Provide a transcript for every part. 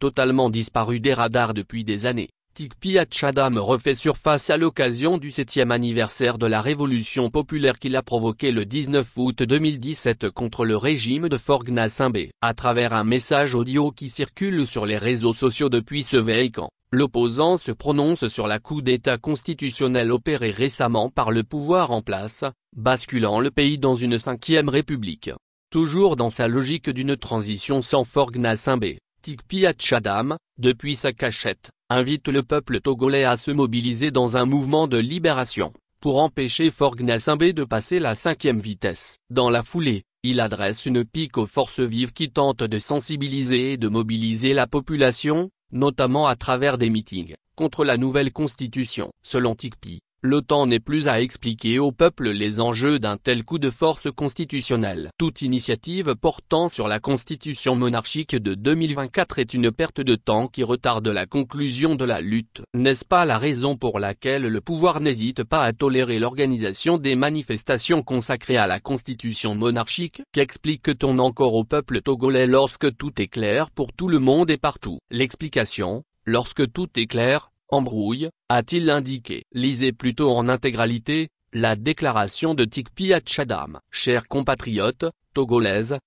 totalement disparu des radars depuis des années, Tikpi Hatchadam refait surface à l'occasion du 7e anniversaire de la révolution populaire qu'il a provoquée le 19 août 2017 contre le régime de Faure Gnassingbé. À travers un message audio qui circule sur les réseaux sociaux depuis ce Vatican, l'opposant se prononce sur la coup d'État constitutionnel opéré récemment par le pouvoir en place, basculant le pays dans une 5e république. Toujours dans sa logique d'une transition sans Faure Gnassingbé, Tikpi Hatchadam, depuis sa cachette, invite le peuple togolais à se mobiliser dans un mouvement de libération, pour empêcher Faure Gnassingbé de passer la 5e vitesse. Dans la foulée, il adresse une pique aux forces vives qui tentent de sensibiliser et de mobiliser la population, notamment à travers des meetings, contre la nouvelle constitution. Selon Tikpi, le temps n'est plus à expliquer au peuple les enjeux d'un tel coup de force constitutionnel. Toute initiative portant sur la constitution monarchique de 2024 est une perte de temps qui retarde la conclusion de la lutte. N'est-ce pas la raison pour laquelle le pouvoir n'hésite pas à tolérer l'organisation des manifestations consacrées à la constitution monarchique? Qu'explique-t-on encore au peuple togolais lorsque tout est clair pour tout le monde et partout? L'explication, lorsque tout est clair, embrouille, a-t-il indiqué. Lisez plutôt en intégralité, la déclaration de Tikpi Hatchadam. Chers compatriotes, togolaises,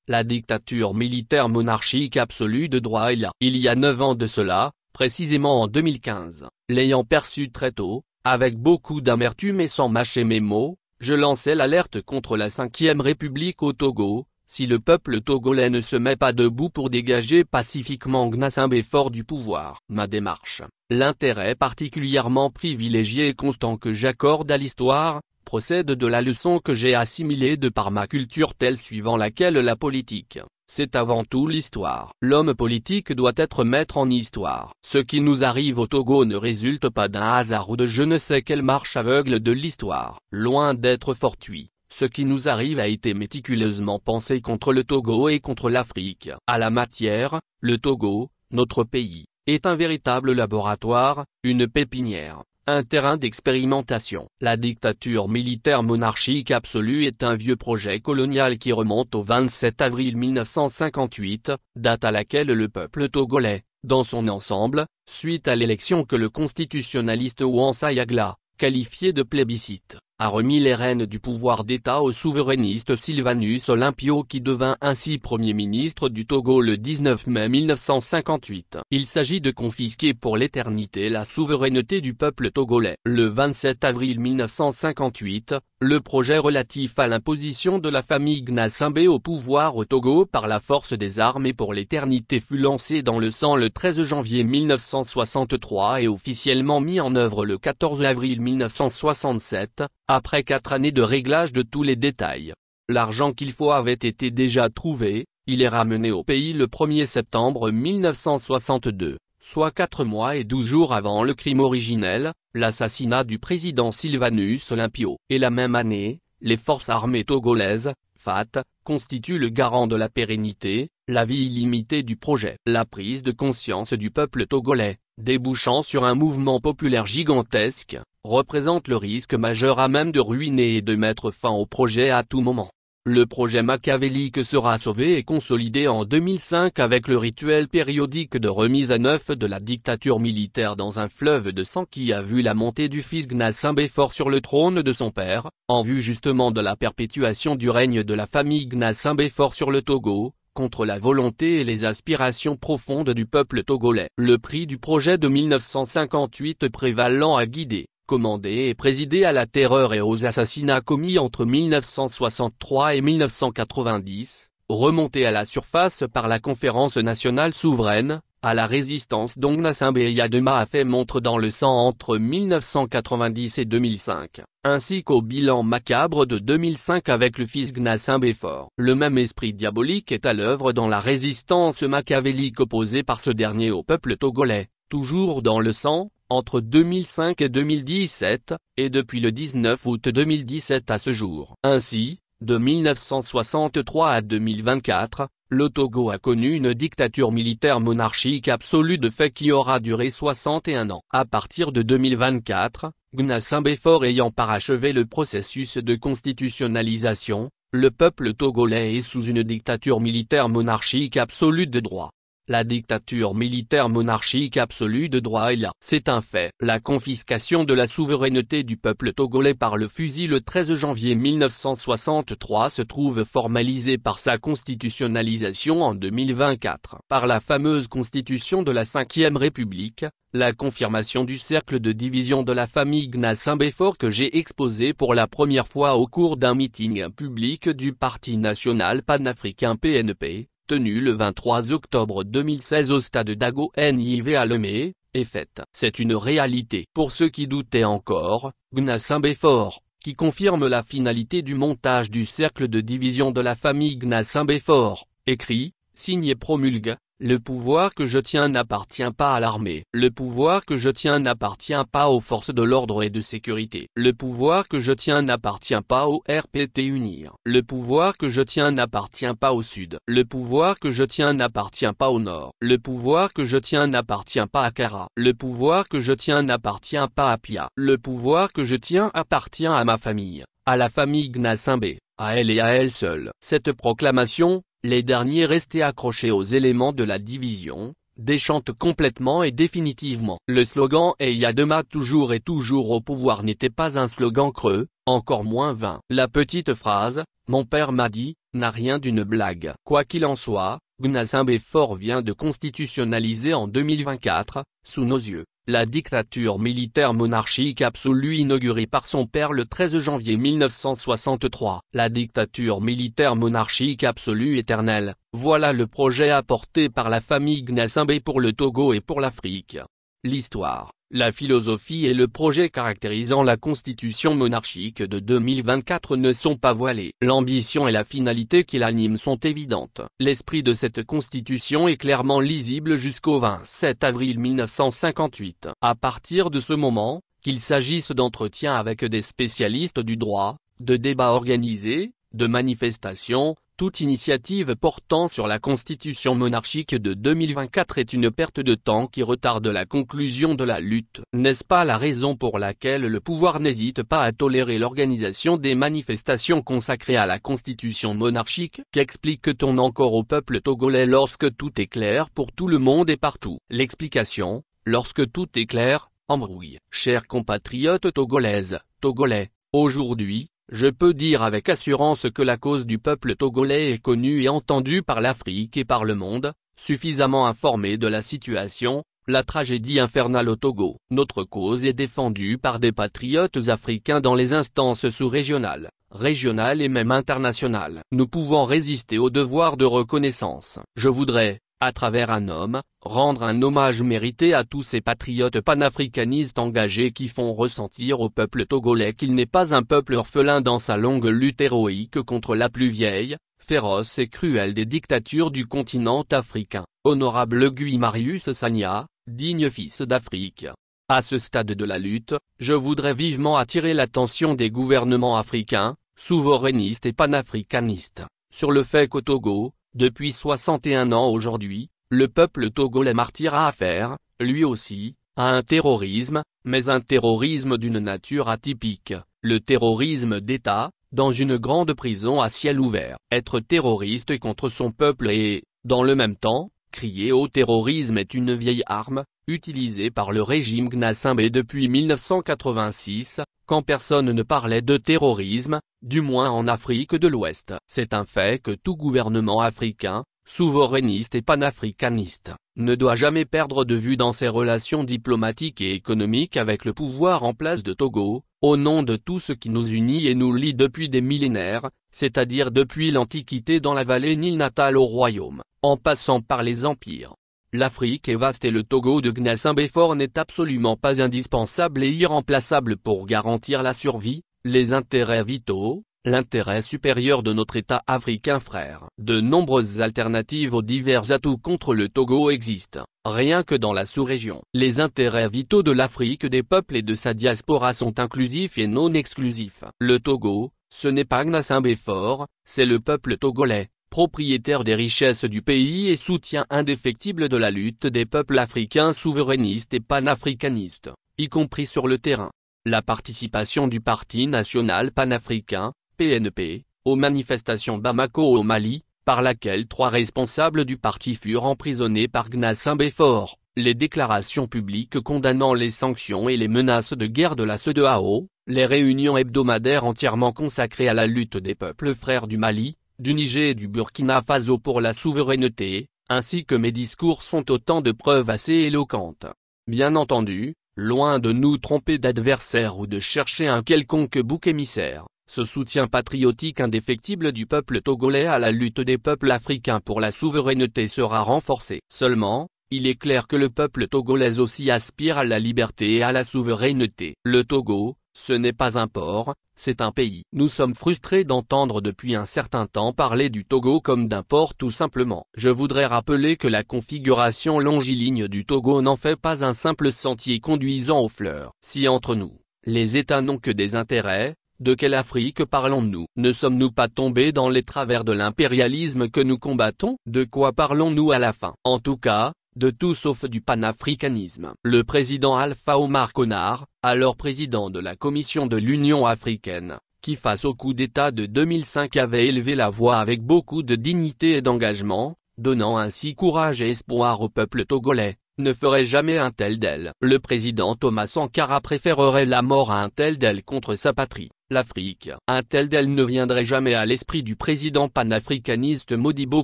la dictature militaire monarchique absolue de droit est là. Il y a 9 ans de cela, précisément en 2015, l'ayant perçu très tôt, avec beaucoup d'amertume et sans mâcher mes mots, je lançais l'alerte contre la 5e République au Togo. Si le peuple togolais ne se met pas debout pour dégager pacifiquement Gnassingbé Faure du pouvoir. Ma démarche, l'intérêt particulièrement privilégié et constant que j'accorde à l'histoire, procède de la leçon que j'ai assimilée de par ma culture telle suivant laquelle la politique, c'est avant tout l'histoire. L'homme politique doit être maître en histoire. Ce qui nous arrive au Togo ne résulte pas d'un hasard ou de je ne sais quelle marche aveugle de l'histoire. Loin d'être fortuit. Ce qui nous arrive a été méticuleusement pensé contre le Togo et contre l'Afrique. À la matière, le Togo, notre pays, est un véritable laboratoire, une pépinière, un terrain d'expérimentation. La dictature militaire monarchique absolue est un vieux projet colonial qui remonte au 27 avril 1958, date à laquelle le peuple togolais, dans son ensemble, suite à l'élection que le constitutionnaliste Ouansa Yagla, qualifié de plébiscite, a remis les rênes du pouvoir d'État au souverainiste Sylvanus Olympio qui devint ainsi Premier ministre du Togo le 19 mai 1958. Il s'agit de confisquer pour l'éternité la souveraineté du peuple togolais. Le 27 avril 1958, le projet relatif à l'imposition de la famille Gnassingbé au pouvoir au Togo par la force des armes et pour l'éternité fut lancé dans le sang le 13 janvier 1963 et officiellement mis en œuvre le 14 avril 1967. Après 4 années de réglage de tous les détails. L'argent qu'il faut avait été déjà trouvé, il est ramené au pays le 1er septembre 1962, soit 4 mois et 12 jours avant le crime originel, l'assassinat du président Sylvanus Olympio. Et la même année, les forces armées togolaises, FAT, constituent le garant de la pérennité, la vie illimitée du projet. La prise de conscience du peuple togolais, débouchant sur un mouvement populaire gigantesque, représente le risque majeur à même de ruiner et de mettre fin au projet à tout moment. Le projet machiavélique sera sauvé et consolidé en 2005 avec le rituel périodique de remise à neuf de la dictature militaire dans un fleuve de sang qui a vu la montée du fils Gnassingbé Faure sur le trône de son père, en vue justement de la perpétuation du règne de la famille Gnassingbé Faure sur le Togo, contre la volonté et les aspirations profondes du peuple togolais. Le prix du projet de 1958 prévalant à guider, commander et présider à la terreur et aux assassinats commis entre 1963 et 1990, remontés à la surface par la Conférence nationale souveraine, à la résistance dont Gnassingbé Eyadema a fait montre dans le sang entre 1990 et 2005, ainsi qu'au bilan macabre de 2005 avec le fils Gnassingbé Faure. Le même esprit diabolique est à l'œuvre dans la résistance machiavélique opposée par ce dernier au peuple togolais, toujours dans le sang, entre 2005 et 2017, et depuis le 19 août 2017 à ce jour. Ainsi, de 1963 à 2024, le Togo a connu une dictature militaire monarchique absolue de fait qui aura duré 61 ans. À partir de 2024, Gnassingbé Faure ayant parachevé le processus de constitutionnalisation, le peuple togolais est sous une dictature militaire monarchique absolue de droit. La dictature militaire monarchique absolue de droit est là. C'est un fait. La confiscation de la souveraineté du peuple togolais par le fusil le 13 janvier 1963 se trouve formalisée par sa constitutionnalisation en 2024. Par la fameuse constitution de la Ve République, la confirmation du cercle de division de la famille Gnassingbé-Faure que j'ai exposé pour la première fois au cours d'un meeting public du Parti national panafricain PNP, tenu le 23 octobre 2016 au stade d'Ago NIV à Lomé, est faite. C'est une réalité. Pour ceux qui doutaient encore, Gnassingbé-Faure, qui confirme la finalité du montage du cercle de division de la famille Gnassingbé-Faure, écrit, signe et promulgue: le pouvoir que je tiens n'appartient pas à l'armée. Le pouvoir que je tiens n'appartient pas aux forces de l'ordre et de sécurité. Le pouvoir que je tiens n'appartient pas au RPT UNIR. Le pouvoir que je tiens n'appartient pas au Sud. Le pouvoir que je tiens n'appartient pas au Nord. Le pouvoir que je tiens n'appartient pas à Kara. Le pouvoir que je tiens n'appartient pas à Pia. Le pouvoir que je tiens appartient à ma famille, à la famille Gnassingbé, à elle et à elle seule. Cette proclamation, les derniers restés accrochés aux éléments de la division, déchante complètement et définitivement. Le slogan « Eyadema toujours et toujours au pouvoir » n'était pas un slogan creux, encore moins vain. La petite phrase « Mon père m'a dit » n'a rien d'une blague. Quoi qu'il en soit, Gnassingbé-Faure vient de constitutionnaliser en 2024, sous nos yeux, la dictature militaire monarchique absolue inaugurée par son père le 13 janvier 1963. La dictature militaire monarchique absolue éternelle, voilà le projet apporté par la famille Gnassingbé pour le Togo et pour l'Afrique. L'histoire, la philosophie et le projet caractérisant la constitution monarchique de 2024 ne sont pas voilés. L'ambition et la finalité qui l'animent sont évidentes. L'esprit de cette constitution est clairement lisible jusqu'au 27 avril 1958. À partir de ce moment, qu'il s'agisse d'entretiens avec des spécialistes du droit, de débats organisés, de manifestations, toute initiative portant sur la constitution monarchique de 2024 est une perte de temps qui retarde la conclusion de la lutte. N'est-ce pas la raison pour laquelle le pouvoir n'hésite pas à tolérer l'organisation des manifestations consacrées à la constitution monarchique? Qu'explique-t-on encore au peuple togolais lorsque tout est clair pour tout le monde et partout? L'explication, lorsque tout est clair, embrouille. Chers compatriotes togolaises, togolais, aujourd'hui, je peux dire avec assurance que la cause du peuple togolais est connue et entendue par l'Afrique et par le monde, suffisamment informé de la situation, la tragédie infernale au Togo. Notre cause est défendue par des patriotes africains dans les instances sous-régionales, régionales et même internationales. Nous pouvons résister au devoir de reconnaissance. Je voudrais, à travers un homme, rendre un hommage mérité à tous ces patriotes panafricanistes engagés qui font ressentir au peuple togolais qu'il n'est pas un peuple orphelin dans sa longue lutte héroïque contre la plus vieille, féroce et cruelle des dictatures du continent africain. Honorable Guy Marius Sagna, digne fils d'Afrique. À ce stade de la lutte, je voudrais vivement attirer l'attention des gouvernements africains, souverainistes et panafricanistes, sur le fait qu'au Togo, depuis 61 ans aujourd'hui, le peuple togolais martyr a affaire, lui aussi, à un terrorisme, mais un terrorisme d'une nature atypique, le terrorisme d'État, dans une grande prison à ciel ouvert. Être terroriste contre son peuple et, dans le même temps, crier au terrorisme est une vieille arme, utilisée par le régime Gnassingbé depuis 1986, quand personne ne parlait de terrorisme, du moins en Afrique de l'Ouest. C'est un fait que tout gouvernement africain, souverainiste et panafricaniste, ne doit jamais perdre de vue dans ses relations diplomatiques et économiques avec le pouvoir en place de Togo, au nom de tout ce qui nous unit et nous lie depuis des millénaires, c'est-à-dire depuis l'Antiquité dans la vallée Nil natale au royaume, en passant par les empires. L'Afrique est vaste et le Togo de Gnassingbé-Faure n'est absolument pas indispensable et irremplaçable pour garantir la survie, les intérêts vitaux, l'intérêt supérieur de notre État africain frère. De nombreuses alternatives aux divers atouts contre le Togo existent, rien que dans la sous-région. Les intérêts vitaux de l'Afrique des peuples et de sa diaspora sont inclusifs et non exclusifs. Le Togo, ce n'est pas Gnassingbé-Faure, c'est le peuple togolais, propriétaire des richesses du pays et soutien indéfectible de la lutte des peuples africains souverainistes et panafricanistes, y compris sur le terrain. La participation du Parti national panafricain, PNP, aux manifestations Bamako au Mali, par laquelle 3 responsables du parti furent emprisonnés par Gnassingbé Faure. Les déclarations publiques condamnant les sanctions et les menaces de guerre de la CEDEAO, les réunions hebdomadaires entièrement consacrées à la lutte des peuples frères du Mali, du Niger et du Burkina Faso pour la souveraineté, ainsi que mes discours sont autant de preuves assez éloquentes. Bien entendu, loin de nous tromper d'adversaires ou de chercher un quelconque bouc émissaire, ce soutien patriotique indéfectible du peuple togolais à la lutte des peuples africains pour la souveraineté sera renforcé. Seulement, il est clair que le peuple togolais aussi aspire à la liberté et à la souveraineté. Le Togo, ce n'est pas un port, c'est un pays. Nous sommes frustrés d'entendre depuis un certain temps parler du Togo comme d'un port tout simplement. Je voudrais rappeler que la configuration longiligne du Togo n'en fait pas un simple sentier conduisant aux fleurs. Si entre nous, les États n'ont que des intérêts, de quelle Afrique parlons-nous? Ne sommes-nous pas tombés dans les travers de l'impérialisme que nous combattons? De quoi parlons-nous à la fin? En tout cas, de tout sauf du panafricanisme. Le président Alpha Omar Konaré, alors président de la Commission de l'Union africaine, qui face au coup d'État de 2005 avait élevé la voix avec beaucoup de dignité et d'engagement, donnant ainsi courage et espoir au peuple togolais, ne ferait jamais un tel d'elle. Le président Thomas Sankara préférerait la mort à un tel d'elle contre sa patrie, l'Afrique. Un tel d'elle ne viendrait jamais à l'esprit du président panafricaniste Modibo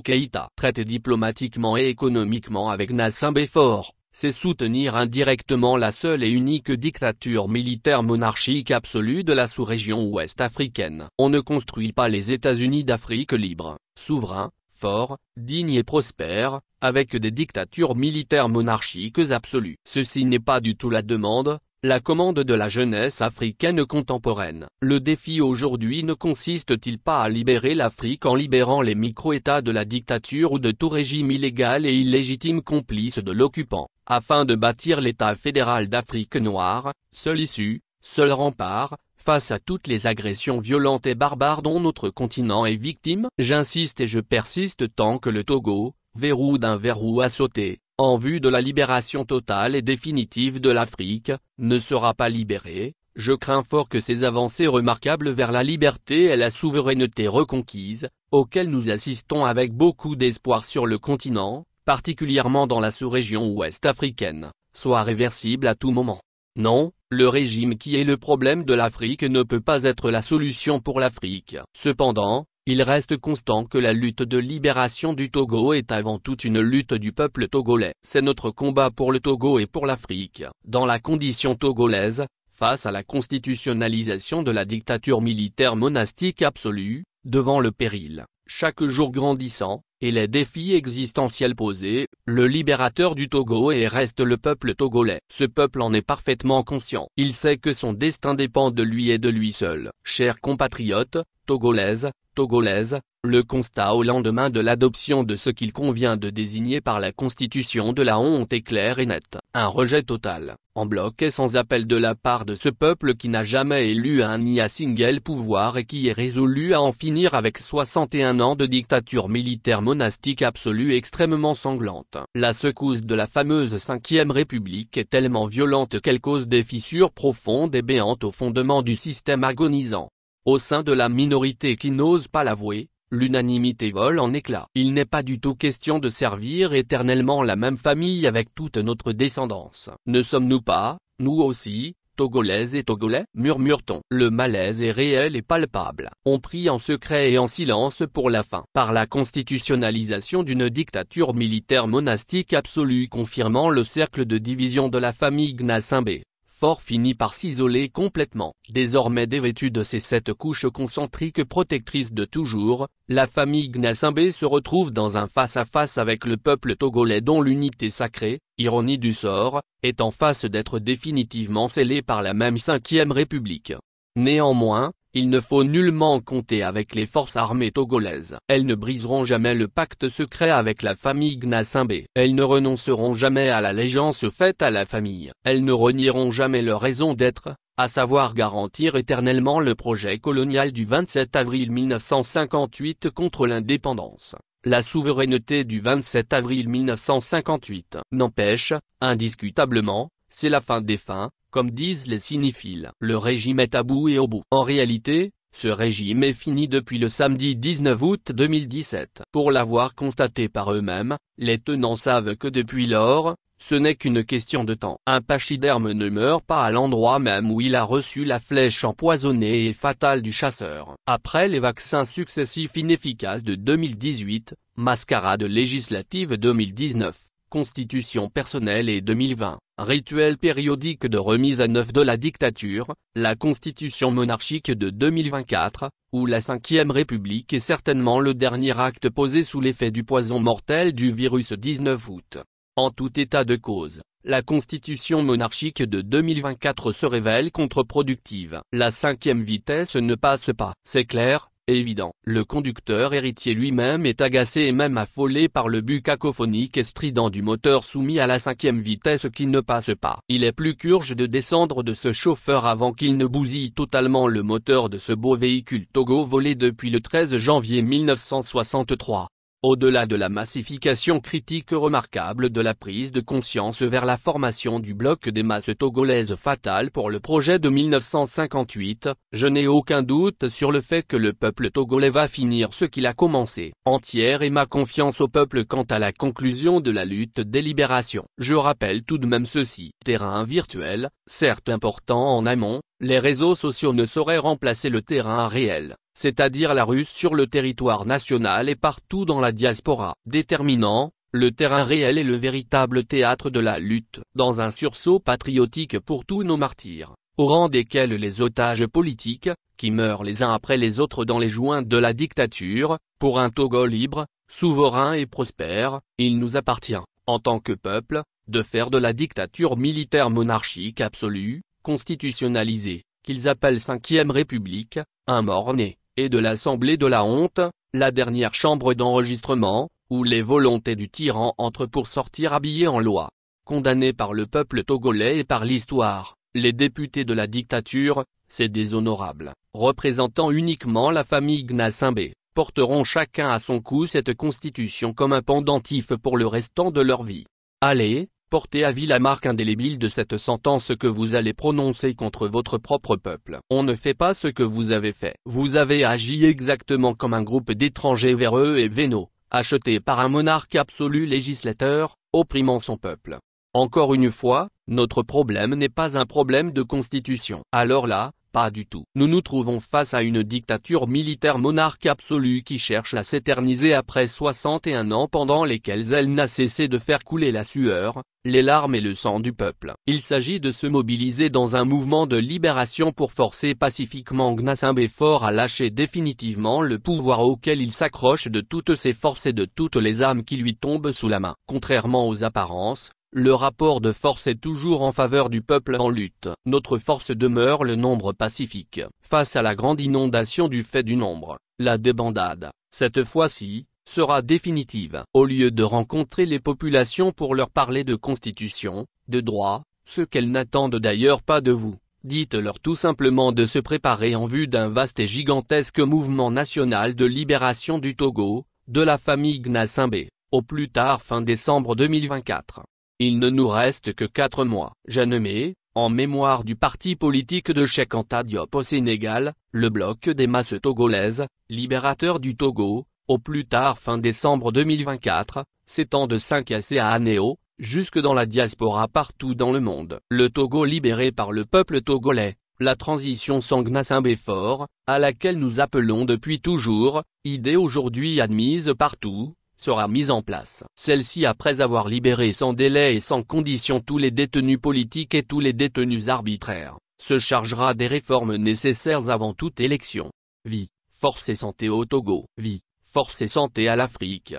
Keïta. Traiter diplomatiquement et économiquement avec Gnassingbé Faure, c'est soutenir indirectement la seule et unique dictature militaire monarchique absolue de la sous-région ouest africaine. On ne construit pas les États-Unis d'Afrique libres, souverains, forts, dignes et prospères, avec des dictatures militaires monarchiques absolues. Ceci n'est pas du tout la demande, la commande de la jeunesse africaine contemporaine. Le défi aujourd'hui ne consiste-t-il pas à libérer l'Afrique en libérant les micro-États de la dictature ou de tout régime illégal et illégitime complice de l'occupant, afin de bâtir l'État fédéral d'Afrique noire, seule issue, seul rempart, face à toutes les agressions violentes et barbares dont notre continent est victime? J'insiste et je persiste tant que le Togo, verrou d'un verrou à sauter, en vue de la libération totale et définitive de l'Afrique, ne sera pas libéré, je crains fort que ces avancées remarquables vers la liberté et la souveraineté reconquises, auxquelles nous assistons avec beaucoup d'espoir sur le continent, particulièrement dans la sous-région ouest africaine, soient réversibles à tout moment. Non, le régime qui est le problème de l'Afrique ne peut pas être la solution pour l'Afrique. Cependant, il reste constant que la lutte de libération du Togo est avant tout une lutte du peuple togolais. C'est notre combat pour le Togo et pour l'Afrique. Dans la condition togolaise, face à la constitutionnalisation de la dictature militaire monastique absolue, devant le péril, chaque jour grandissant, et les défis existentiels posés, le libérateur du Togo est et reste le peuple togolais. Ce peuple en est parfaitement conscient. Il sait que son destin dépend de lui et de lui seul. Chers compatriotes, Togolaises, le constat au lendemain de l'adoption de ce qu'il convient de désigner par la Constitution de la honte est clair et net. Un rejet total, en bloc et sans appel de la part de ce peuple qui n'a jamais élu un ni à single pouvoir et qui est résolu à en finir avec 61 ans de dictature militaire monastique absolue extrêmement sanglante. La secousse de la fameuse 5e République est tellement violente qu'elle cause des fissures profondes et béantes au fondement du système agonisant. Au sein de la minorité qui n'ose pas l'avouer, l'unanimité vole en éclats. Il n'est pas du tout question de servir éternellement la même famille avec toute notre descendance. Ne sommes-nous pas, nous aussi, Togolaises et Togolais, murmure-t-on. Le malaise est réel et palpable. On prie en secret et en silence pour la fin. Par la constitutionnalisation d'une dictature militaire monastique absolue confirmant le cercle de division de la famille Gnassingbé Faure finit par s'isoler complètement. Désormais dévêtue de ses 7 couches concentriques protectrices de toujours, la famille Gnassingbé se retrouve dans un face-à-face avec le peuple togolais dont l'unité sacrée, ironie du sort, est en face d'être définitivement scellée par la même 5e République. Néanmoins, il ne faut nullement compter avec les forces armées togolaises. Elles ne briseront jamais le pacte secret avec la famille Gnassingbé. Elles ne renonceront jamais à l'allégeance faite à la famille. Elles ne renieront jamais leur raison d'être, à savoir garantir éternellement le projet colonial du 27 avril 1958 contre l'indépendance. La souveraineté du 27 avril 1958. N'empêche, indiscutablement, c'est la fin des fins, comme disent les cinéphiles. Le régime est à bout et au bout. En réalité, Ce régime est fini depuis le samedi 19 août 2017. Pour l'avoir constaté par eux-mêmes, les tenants savent que depuis lors, ce n'est qu'une question de temps. Un pachyderme ne meurt pas à l'endroit même où il a reçu la flèche empoisonnée et fatale du chasseur. Après les vaccins successifs inefficaces de 2018, mascarade législative 2019, constitution personnelle et 2020, rituel périodique de remise à neuf de la dictature, la constitution monarchique de 2024, où la 5e République est certainement le dernier acte posé sous l'effet du poison mortel du virus 19 août. En tout état de cause, la constitution monarchique de 2024 se révèle contre-productive. La 5e vitesse ne passe pas. C'est clair, évident. Le conducteur héritier lui-même est agacé et même affolé par le but cacophonique et strident du moteur soumis à la 5e vitesse qui ne passe pas. Il est plus qu'urge de descendre de ce chauffeur avant qu'il ne bousille totalement le moteur de ce beau véhicule Togo volé depuis le 13 janvier 1963. Au-delà de la massification critique remarquable de la prise de conscience vers la formation du bloc des masses togolaises fatale pour le projet de 1958, je n'ai aucun doute sur le fait que le peuple togolais va finir ce qu'il a commencé. Entière est ma confiance au peuple quant à la conclusion de la lutte des libérations. Je rappelle tout de même ceci. Terrain virtuel, certes important en amont, les réseaux sociaux ne sauraient remplacer le terrain réel, c'est-à-dire la rue sur le territoire national et partout dans la diaspora. Déterminant, le terrain réel est le véritable théâtre de la lutte, dans un sursaut patriotique pour tous nos martyrs, au rang desquels les otages politiques, qui meurent les uns après les autres dans les joints de la dictature. Pour un Togo libre, souverain et prospère, il nous appartient, en tant que peuple, de faire de la dictature militaire monarchique absolue, constitutionnalisée, qu'ils appellent 5e République, un mort-né, et de l'Assemblée de la honte, la dernière chambre d'enregistrement, où les volontés du tyran entrent pour sortir habillées en loi. Condamnés par le peuple togolais et par l'histoire, les députés de la dictature, ces déshonorables, représentant uniquement la famille Gnassingbé, porteront chacun à son cou cette constitution comme un pendentif pour le restant de leur vie. Allez, portez à vie la marque indélébile de cette sentence que vous allez prononcer contre votre propre peuple. On ne fait pas ce que vous avez fait. Vous avez agi exactement comme un groupe d'étrangers véreux et vénaux, achetés par un monarque absolu législateur, opprimant son peuple. Encore une fois, notre problème n'est pas un problème de constitution. Alors là, pas du tout. Nous nous trouvons face à une dictature militaire monarque absolue qui cherche à s'éterniser après 61 ans pendant lesquels elle n'a cessé de faire couler la sueur, les larmes et le sang du peuple. Il s'agit de se mobiliser dans un mouvement de libération pour forcer pacifiquement Gnassingbé fort à lâcher définitivement le pouvoir auquel il s'accroche de toutes ses forces et de toutes les âmes qui lui tombent sous la main. Contrairement aux apparences, le rapport de force est toujours en faveur du peuple en lutte. Notre force demeure le nombre pacifique. Face à la grande inondation du fait du nombre, la débandade, cette fois-ci, sera définitive. Au lieu de rencontrer les populations pour leur parler de constitution, de droit, ce qu'elles n'attendent d'ailleurs pas de vous, dites-leur tout simplement de se préparer en vue d'un vaste et gigantesque mouvement national de libération du Togo, de la famille Gnassingbé, au plus tard fin décembre 2024. Il ne nous reste que 4 mois. Janmé, en mémoire du parti politique de Cheikh Anta Diop au Sénégal, le bloc des masses togolaises, libérateur du Togo, au plus tard fin décembre 2024, s'étend de 5 à Anéo, jusque dans la diaspora partout dans le monde. Le Togo libéré par le peuple togolais, la transition sans Gnassingbé fort, à laquelle nous appelons depuis toujours, idée aujourd'hui admise partout, sera mise en place. Celle-ci après avoir libéré sans délai et sans condition tous les détenus politiques et tous les détenus arbitraires, se chargera des réformes nécessaires avant toute élection. Vie, force et santé au Togo. Vie, force et santé à l'Afrique.